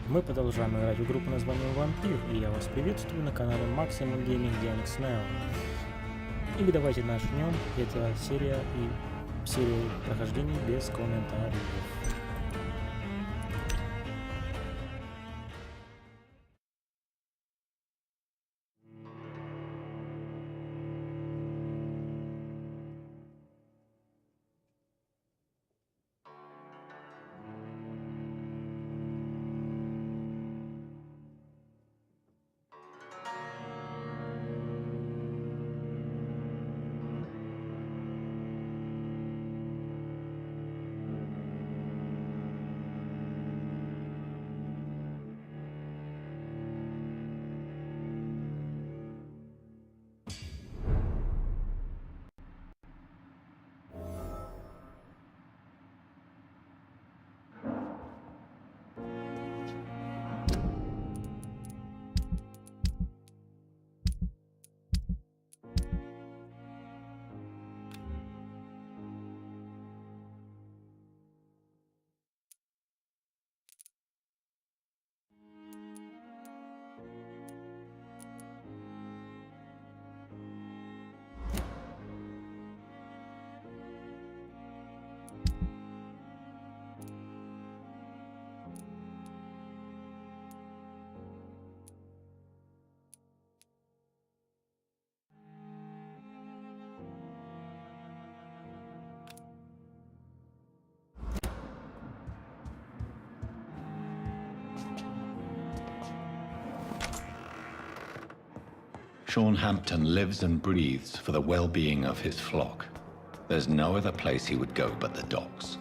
Мы продолжаем играть в группу названием Vampyr, и я вас приветствую на канале Максимум Гейминг Now. И давайте начнем. Это серия прохождений без комментариев. Sean Hampton lives and breathes for the well-being of his flock. There's no other place he would go but the docks.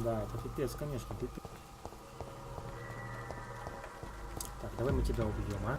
Да, это пипец, конечно, пипец. Так, давай мы тебя убьем, а?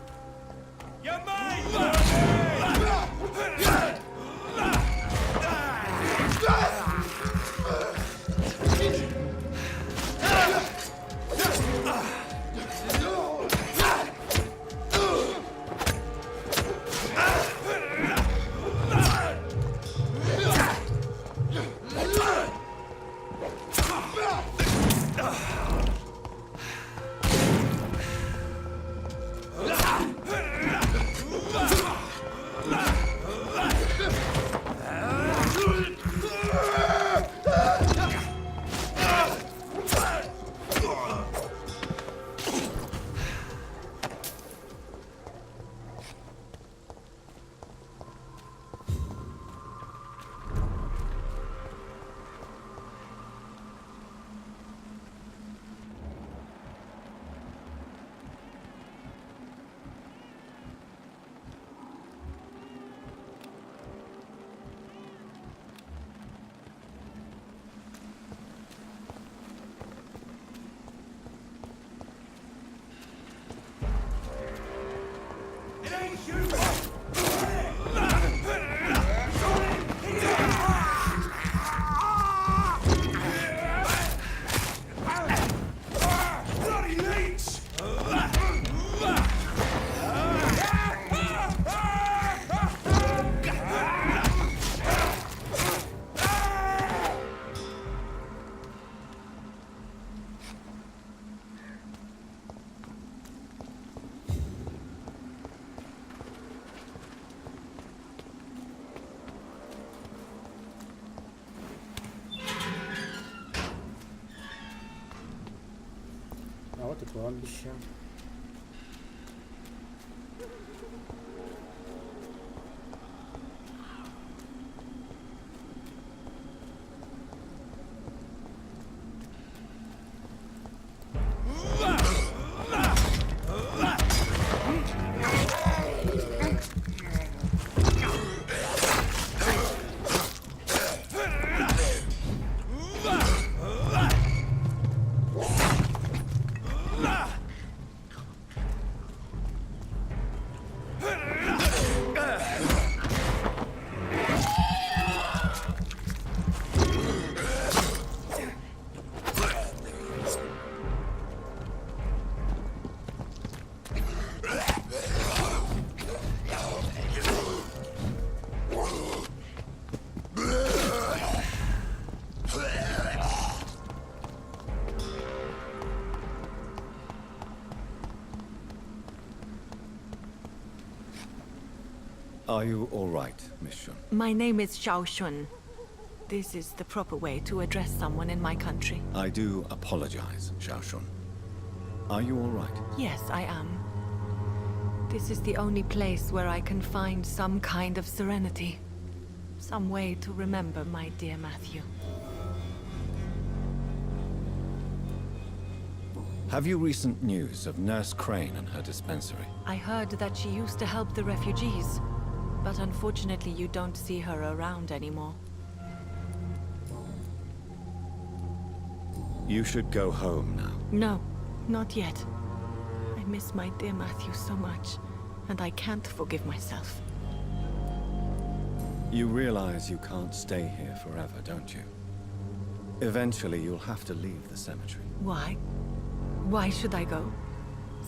кладбище. Are you all right, Miss Shun? My name is Xiao Shun. This is the proper way to address someone in my country. I do apologize, Xiao Shun. Are you all right? Yes, I am. This is the only place where I can find some kind of serenity. Some way to remember my dear Matthew. Have you recent news of Nurse Crane and her dispensary? I heard that she used to help the refugees, but unfortunately you don't see her around anymore. You should go home now. No, not yet. I miss my dear Matthew so much, and I can't forgive myself. You realize you can't stay here forever, don't you? Eventually you'll have to leave the cemetery. Why? Why should I go?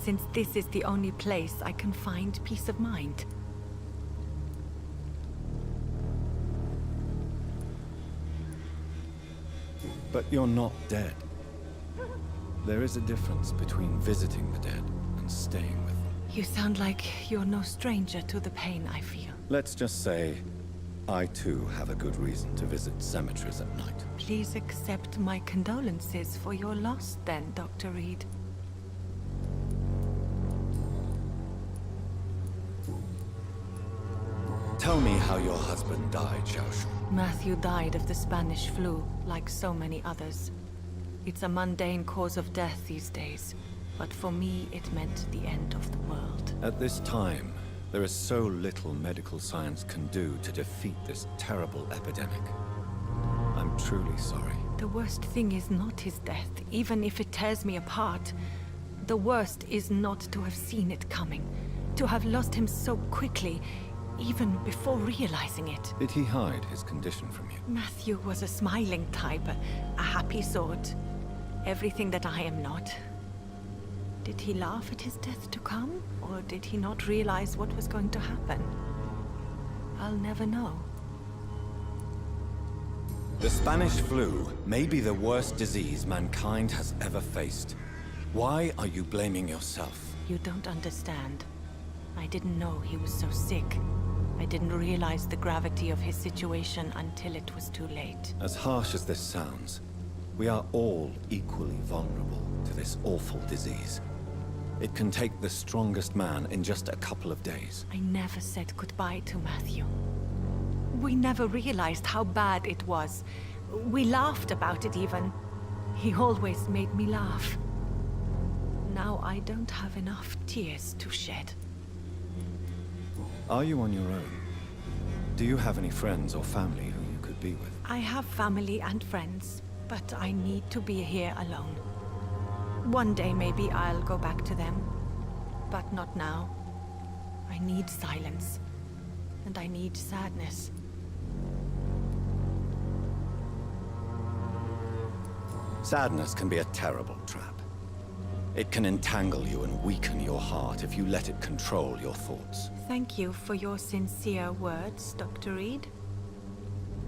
Since this is the only place I can find peace of mind. But you're not dead. There is a difference between visiting the dead and staying with them. You sound like you're no stranger to the pain I feel. Let's just say, I too have a good reason to visit cemeteries at night. Please accept my condolences for your loss then, Dr. Reed. Tell me how your husband died, Xiao Shun. Matthew died of the Spanish flu, like so many others. It's a mundane cause of death these days, but for me it meant the end of the world. At this time, there is so little medical science can do to defeat this terrible epidemic. I'm truly sorry. The worst thing is not his death, even if it tears me apart. The worst is not to have seen it coming, to have lost him so quickly, even before realizing it. Did he hide his condition from you? Matthew was a smiling type, a happy sort. Everything that I am not. Did he laugh at his death to come, or did he not realize what was going to happen? I'll never know. The Spanish flu may be the worst disease mankind has ever faced. Why are you blaming yourself? You don't understand. I didn't know he was so sick. I didn't realize the gravity of his situation until it was too late. As harsh as this sounds, we are all equally vulnerable to this awful disease. It can take the strongest man in just a couple of days. I never said goodbye to Matthew. We never realized how bad it was. We laughed about it even. He always made me laugh. Now I don't have enough tears to shed. Are you on your own? Do you have any friends or family who you could be with? I have family and friends, but I need to be here alone. One day maybe I'll go back to them, but not now. I need silence, and I need sadness. Sadness can be a terrible trap. It can entangle you and weaken your heart if you let it control your thoughts. Thank you for your sincere words, Dr. Reed.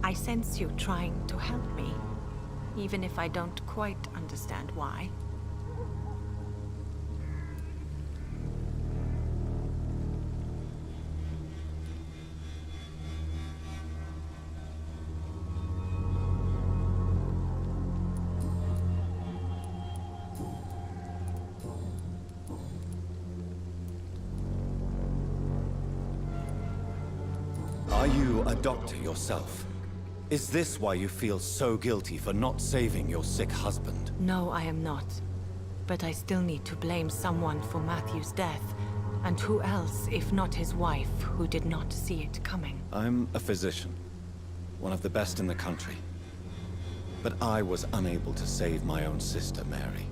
I sense you trying to help me, even if I don't quite understand why. Are you a doctor yourself? Is this why you feel so guilty for not saving your sick husband? No, I am not. But I still need to blame someone for Matthew's death. And who else, if not his wife, who did not see it coming? I'm a physician, one of the best in the country. But I was unable to save my own sister, Mary.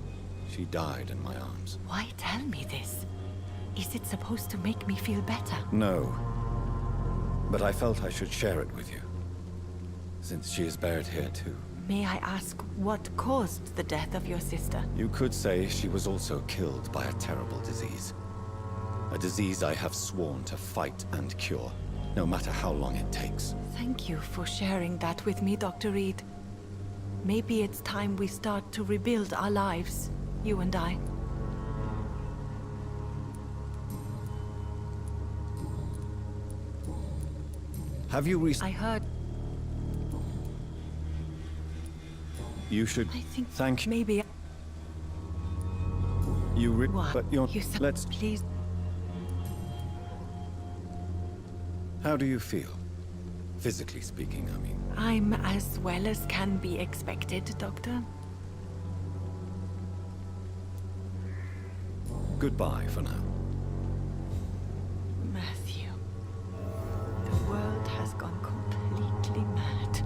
She died in my arms. Why tell me this? Is it supposed to make me feel better? No. But I felt I should share it with you, since she is buried here too. May I ask what caused the death of your sister? You could say she was also killed by a terrible disease. A disease I have sworn to fight and cure, no matter how long it takes. Thank you for sharing that with me, Dr. Reed. Maybe it's time we start to rebuild our lives, you and I. Have you I heard... You should... I think... Thank you. Maybe... What? But you're... You said... Let's... Please... How do you feel? Physically speaking, I mean. I'm as well as can be expected, Doctor. Goodbye for now. Matthew. The world has gone completely mad.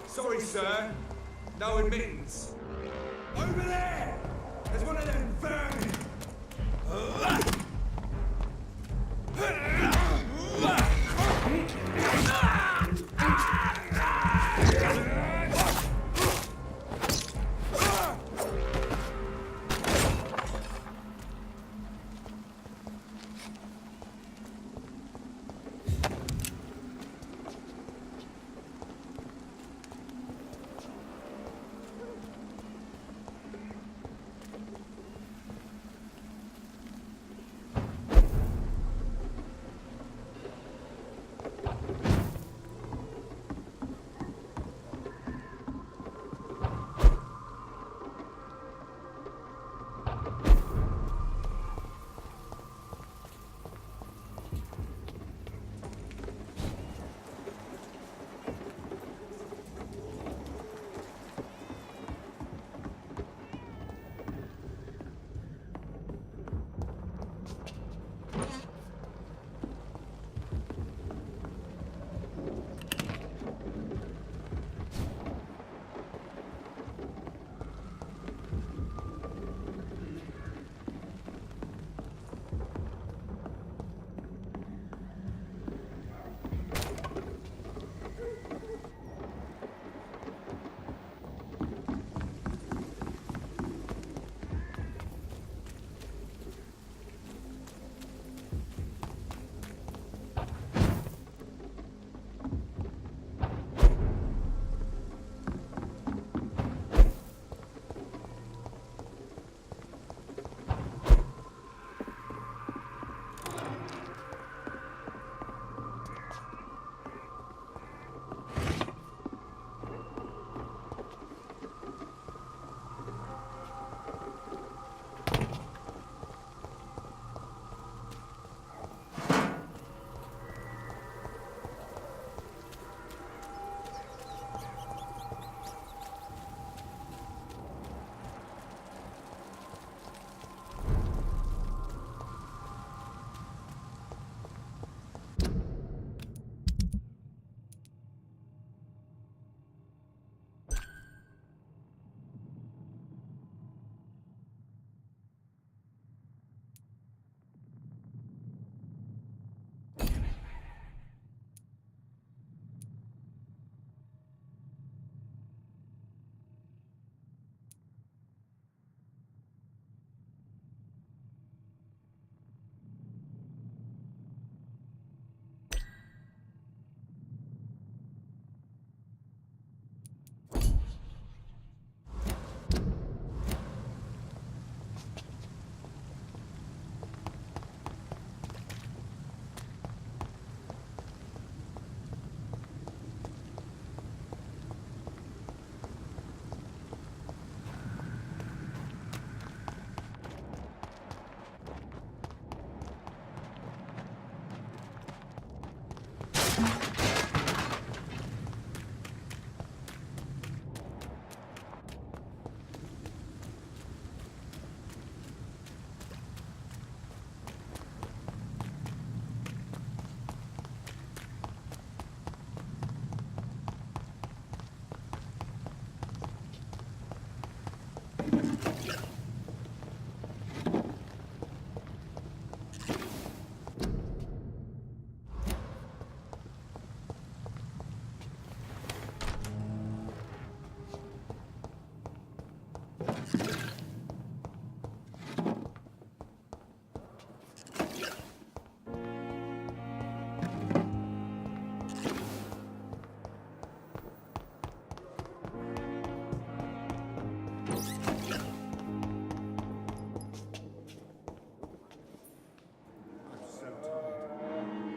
Sorry, sir. No admittance. Over there! There's one of them vermin!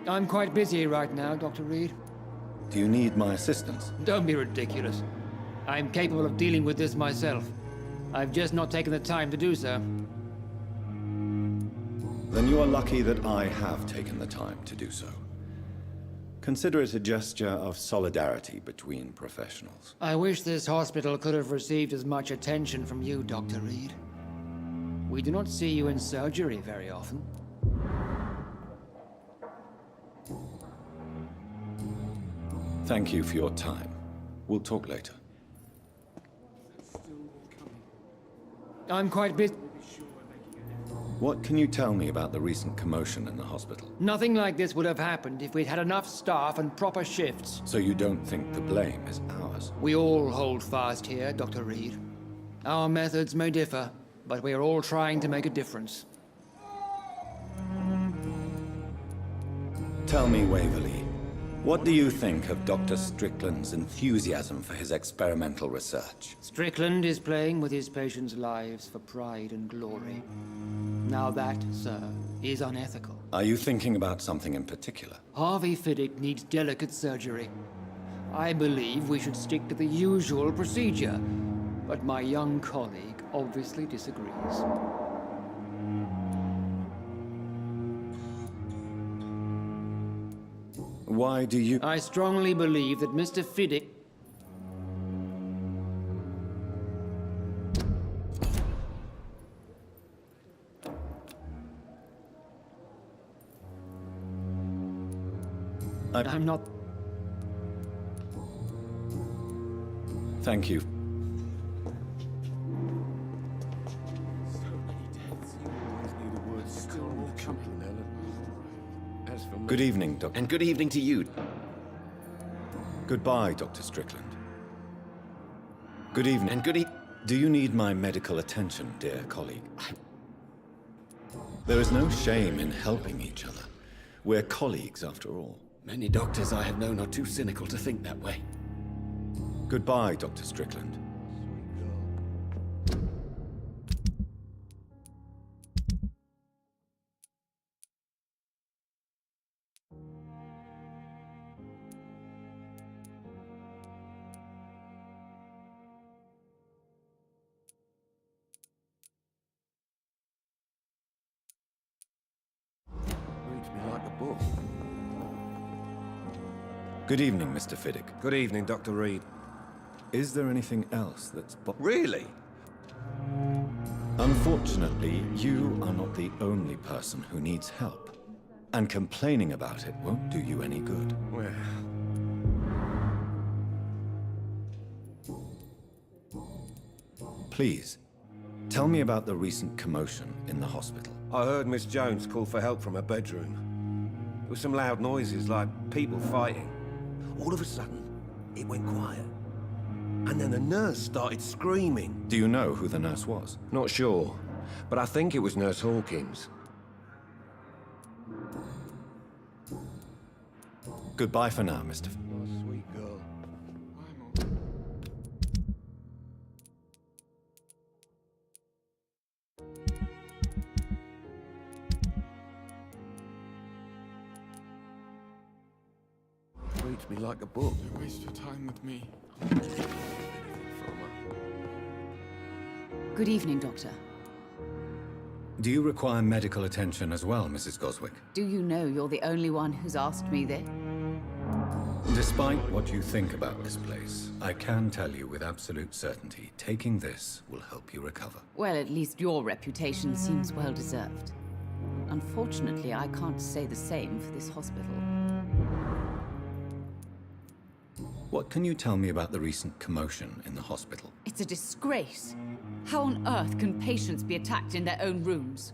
I'm quite busy right now, Dr. Reed. Do you need my assistance? Don't be ridiculous. I'm capable of dealing with this myself. I've just not taken the time to do so. Then you are lucky that I have taken the time to do so. Consider it a gesture of solidarity between professionals. I wish this hospital could have received as much attention from you, Dr. Reed. We do not see you in surgery very often. Thank you for your time. We'll talk later. I'm quite busy. What can you tell me about the recent commotion in the hospital? Nothing like this would have happened if we'd had enough staff and proper shifts. So you don't think the blame is ours? We all hold fast here, Dr. Reed. Our methods may differ, but we are all trying to make a difference. Tell me, Waverly, what do you think of Dr. Strickland's enthusiasm for his experimental research? Strickland is playing with his patients' lives for pride and glory. Now that, sir, is unethical. Are you thinking about something in particular? Harvey Fiddick needs delicate surgery. I believe we should stick to the usual procedure, but my young colleague obviously disagrees. Why do you... I strongly believe that Mr. Fiddick... I'm not... Thank you. Good evening, Doctor. And good evening to you. Goodbye, Dr. Strickland. Good evening. And good Do you need my medical attention, dear colleague? There is no shame in helping each other. We're colleagues, after all. Many doctors I have known are too cynical to think that way. Goodbye, Dr. Strickland. Reads me like a book. Good evening, Mr. Fiddick. Good evening, Dr. Reed. Is there anything else that's... Really? Unfortunately, you are not the only person who needs help. And complaining about it won't do you any good. Well... Please, tell me about the recent commotion in the hospital. I heard Miss Jones call for help from her bedroom. There were some loud noises, like people fighting. All of a sudden, it went quiet. And then the nurse started screaming. Do you know who the nurse was? Not sure, but I think it was Nurse Hawkins. Goodbye for now, Mr. Sweet girl. Reads me like a book. Don't waste your time with me. Good evening, Doctor. Do you require medical attention as well, Mrs. Goswick? Do you know you're the only one who's asked me this? Despite what you think about this place, I can tell you with absolute certainty, taking this will help you recover. Well, at least your reputation seems well deserved. Unfortunately, I can't say the same for this hospital. What can you tell me about the recent commotion in the hospital? It's a disgrace. How on earth can patients be attacked in their own rooms?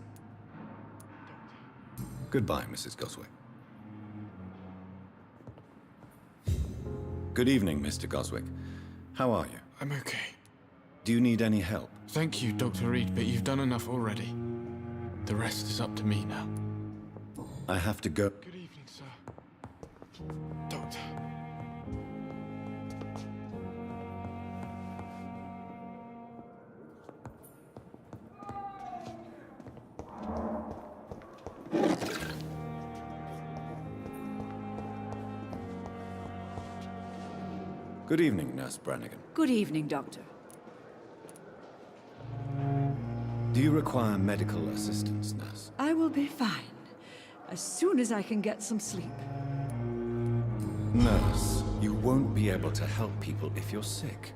Goodbye, Mrs. Goswick. Good evening, Mr. Goswick. How are you? I'm okay. Do you need any help? Thank you, Dr. Reed, but you've done enough already. The rest is up to me now. I have to go. Good evening, sir. Doctor. Good evening, Nurse Brannigan. Good evening, Doctor. Do you require medical assistance, Nurse? I will be fine, as soon as I can get some sleep. Nurse, you won't be able to help people if you're sick.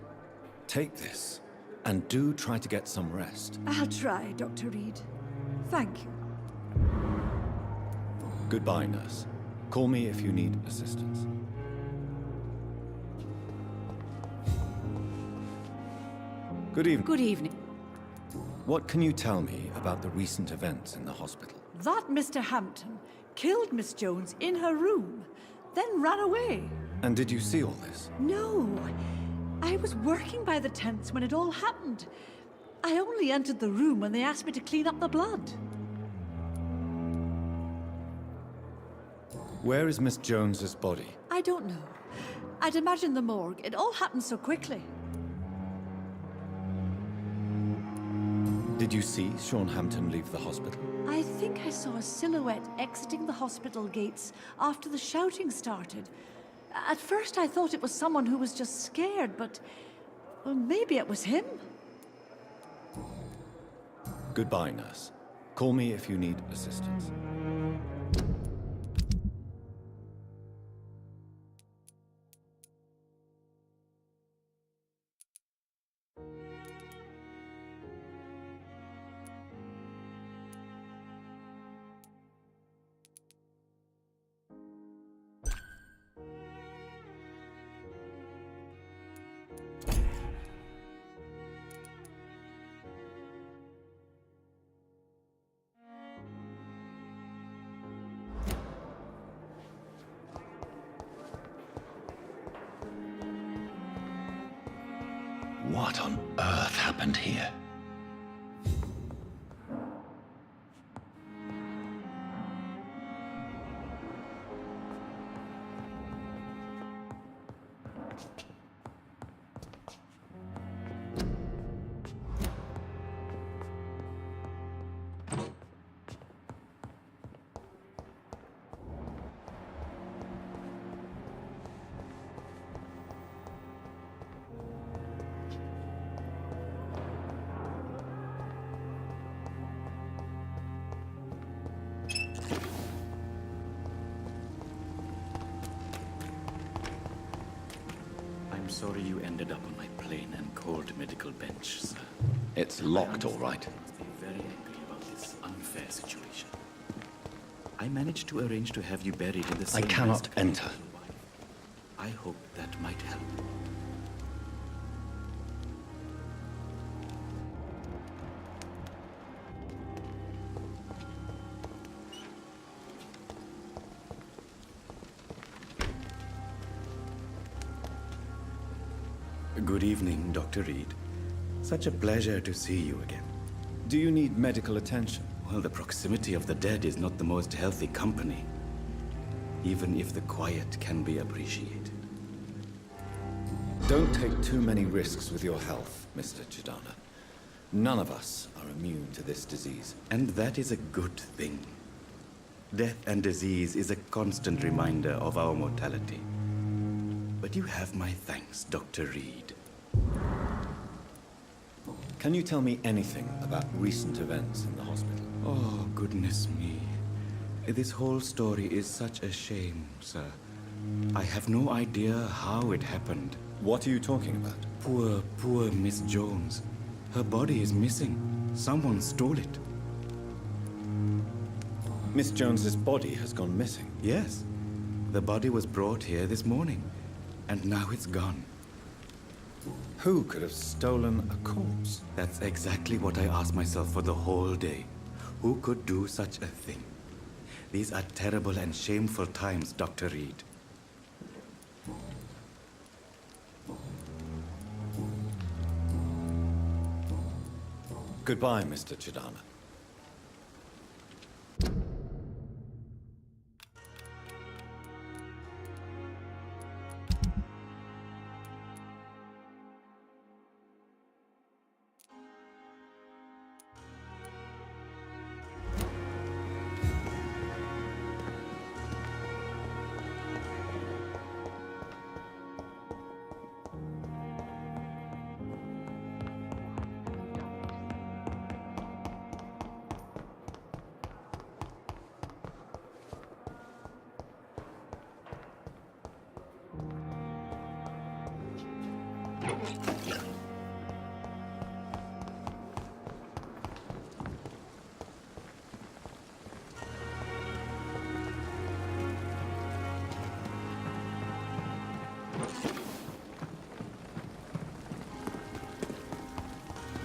Take this, and do try to get some rest. I'll try, Dr. Reed. Thank you. Goodbye, Nurse. Call me if you need assistance. Good evening. Good evening. What can you tell me about the recent events in the hospital? That Mr. Hampton killed Miss Jones in her room, then ran away. And did you see all this? No. I was working by the tents when it all happened. I only entered the room when they asked me to clean up the blood. Where is Miss Jones's body? I don't know. I'd imagine the morgue. It all happened so quickly. Did you see Sean Hampton leave the hospital? I think I saw a silhouette exiting the hospital gates after the shouting started. At first I thought it was someone who was just scared, but... well, maybe it was him. Goodbye, Nurse. Call me if you need assistance. What on earth happened here? I'm sorry you ended up on my plain and cold medical bench, sir. It's locked, all right. I must be very angry about this unfair situation. I managed to arrange to have you buried in the same I cannot nest enter. with your wife. I hope that might help. Good evening, Dr. Reed. Such a pleasure to see you again. Do you need medical attention? Well, the proximity of the dead is not the most healthy company, even if the quiet can be appreciated. Don't take too many risks with your health, Mr. Chidana. None of us are immune to this disease. And that is a good thing. Death and disease is a constant reminder of our mortality. But you have my thanks, Dr. Reed. Can you tell me anything about recent events in the hospital? Oh, goodness me. This whole story is such a shame, sir. I have no idea how it happened. What are you talking about? Poor Miss Jones. Her body is missing. Someone stole it. Miss Jones's body has gone missing? Yes. The body was brought here this morning, and now it's gone. Who could have stolen a corpse? That's exactly what I asked myself for the whole day. Who could do such a thing? These are terrible and shameful times, Dr. Reed. Goodbye, Mr. Chidana.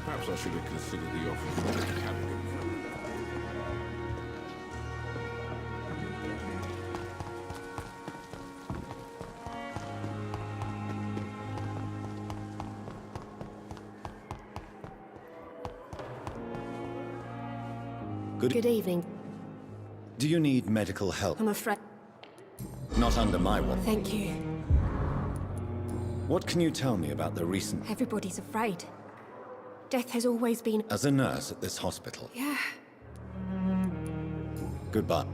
Perhaps I should have considered the offer from the captain. Good evening. Do you need medical help? I'm afraid... Not under my watch. Thank you. What can you tell me about the recent... Everybody's afraid. Death has always been... As a nurse at this hospital. Yeah. Goodbye.